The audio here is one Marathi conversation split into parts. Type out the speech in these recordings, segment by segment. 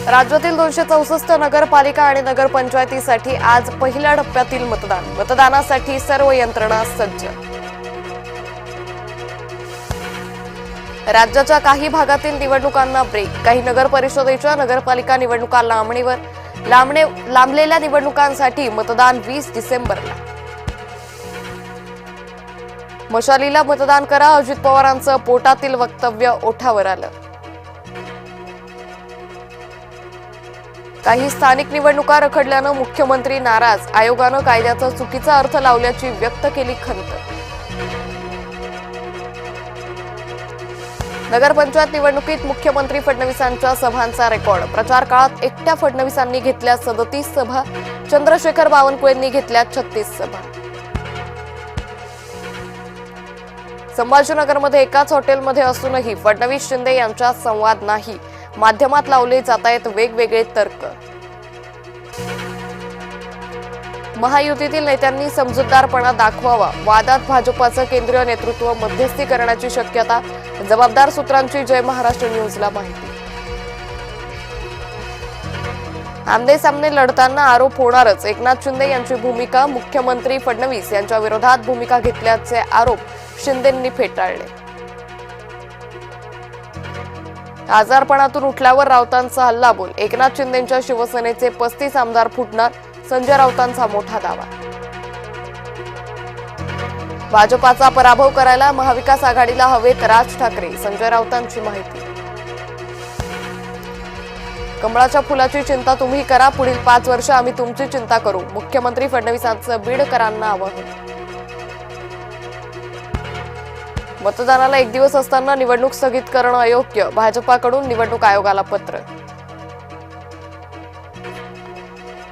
राज्यातील 264 नगरपालिका आणि नगरपंचायतीसाठी आज पहिल्या टप्प्यातील मतदानासाठी सर्व यंत्रणा सज्ज। राज्याच्या काही भागातील निवडणुकांना ब्रेक। काही नगरपरिषदेच्या नगरपालिका निवडणुका लांबलेल्या निवडणुकांसाठी मतदान 20 डिसेंबरला। मशालीला मतदान करा, अजित पवारांचं पोटातील वक्तव्य ओठावर आलं। काही स्थानिक निवडणुका रखडल्यानं मुख्यमंत्री नाराज। आयोगानं कायद्याचा चुकीचा अर्थ लावल्याची व्यक्त केली खंत। नगरपंचायत निवडणुकीत मुख्यमंत्री फडणवीसांच्या सभांचा रेकॉर्ड। प्रचार काळात एकट्या फडणवीसांनी घेतल्या 37 सभा, चंद्रशेखर बावनकुळेंनी घेतल्या 36 सभा। संभाजीनगरमध्ये एकाच हॉटेलमध्ये असूनही फडणवीस शिंदे यांच्यात संवाद नाही। माध्यमात लावले जातायत वेगवेगळे तर्क। महायुतीतील नेत्यांनी समजूतदारपणा दाखवावा। वादात भाजपाचं केंद्रीय नेतृत्व मध्यस्थी करण्याची शक्यता। जबाबदार सूत्रांची जय महाराष्ट्र न्यूजला माहिती। आमने सामने लढताना आरोप होणारच। एकनाथ शिंदे यांची भूमिका। मुख्यमंत्री फडणवीस यांच्या विरोधात भूमिका घेतल्याचे आरोप शिंदेंनी फेटाळले। आजारपणातून उठल्यावर राऊतांचा हल्लाबोल। एकनाथ शिंदेंच्या शिवसेनेचे 35 आमदार फुटणार, संजय राऊतांचा मोठा दावा। भाजपाचा पराभव करायला महाविकास आघाडीला हवेत राज ठाकरे, संजय राऊतांची माहिती। कमळाच्या फुलाची चिंता तुम्ही करा, पुढील 5 वर्ष आम्ही तुमची चिंता करू, मुख्यमंत्री फडणवीसांचं बीडकरांना आवाहन। मतदानाला 1 दिवस असताना निवडणूक स्थगित करणं अयोग्य। भाजपाकडून निवडणूक आयोगाला पत्र।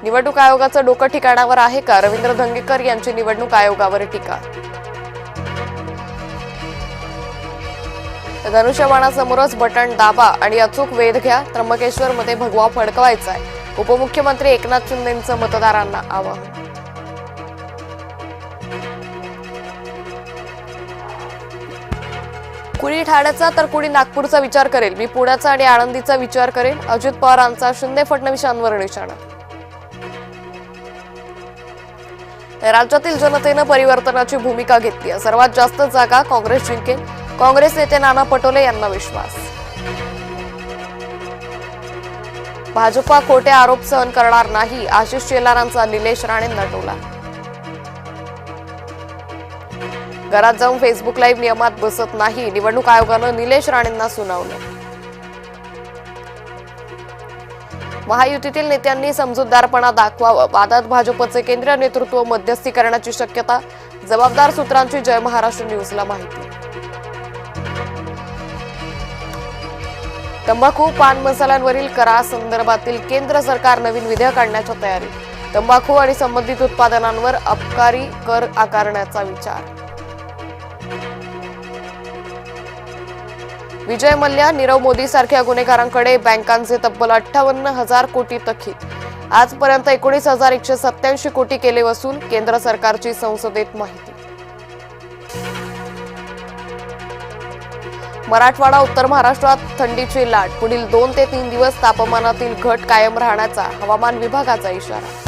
निवडणूक आयोगाचं डोकं ठिकाणावर आहे का? रवींद्र धंगेकर यांची निवडणूक आयोगावर टीका। धनुष्यबाणासमोरच बटण दाबा आणि अचूक वेध घ्या। त्र्यंबकेश्वरमध्ये भगवा फडकवायचाय, उपमुख्यमंत्री एकनाथ शिंदेंचं मतदारांना आवाहन। कुणी ठाण्याचा तर कुणी नागपूरचा विचार करेल, मी पुण्याचा आणि आळंदीचा विचार करेन। अजित पवारांचा शिंदे फडणवीसांवर निशाणा। राज्यातील जनतेनं परिवर्तनाची भूमिका घेतली। सर्वात जास्त जागा काँग्रेस जिंकेल, काँग्रेस नेते नाना पटोले यांना विश्वास। भाजपा खोटे आरोप सहन करणार नाही, आशिष शेलारांचा निलेश राणेंना टोला। घरात जाऊन फेसबुक लाईव्ह नियमात बसत नाही, निवडणूक आयोगानं निलेश राणेंना सुनावलं। महायुतीतील नेत्यांनी समजूतदारपणा दाखवावा। वादात भाजपचे केंद्रीय नेतृत्व मध्यस्थी करण्याची शक्यता। जबाबदार सूत्रांची जय महाराष्ट्र न्यूजला माहिती। तंबाखू पान मसाल्यांवरील करासंदर्भातील केंद्र सरकार नवीन विधेयक आणण्याच्या तयारीत। तंबाखू आणि संबंधित उत्पादनांवर अबकारी कर आकारण्याचा विचार। विजय मल्ल्या, नीरव मोदी सारख्या गुन्हेगारांकडे बँकांचे तब्बल 58,000 कोटी थकीत। आजपर्यंत 19,187 कोटी केले वसूल, केंद्र सरकारची संसदेत माहिती। मराठवाडा, उत्तर महाराष्ट्रात थंडीची लाट। पुढील 2 ते 3 दिवस तापमानातील घट कायम राहण्याचा हवामान विभागाचा इशारा।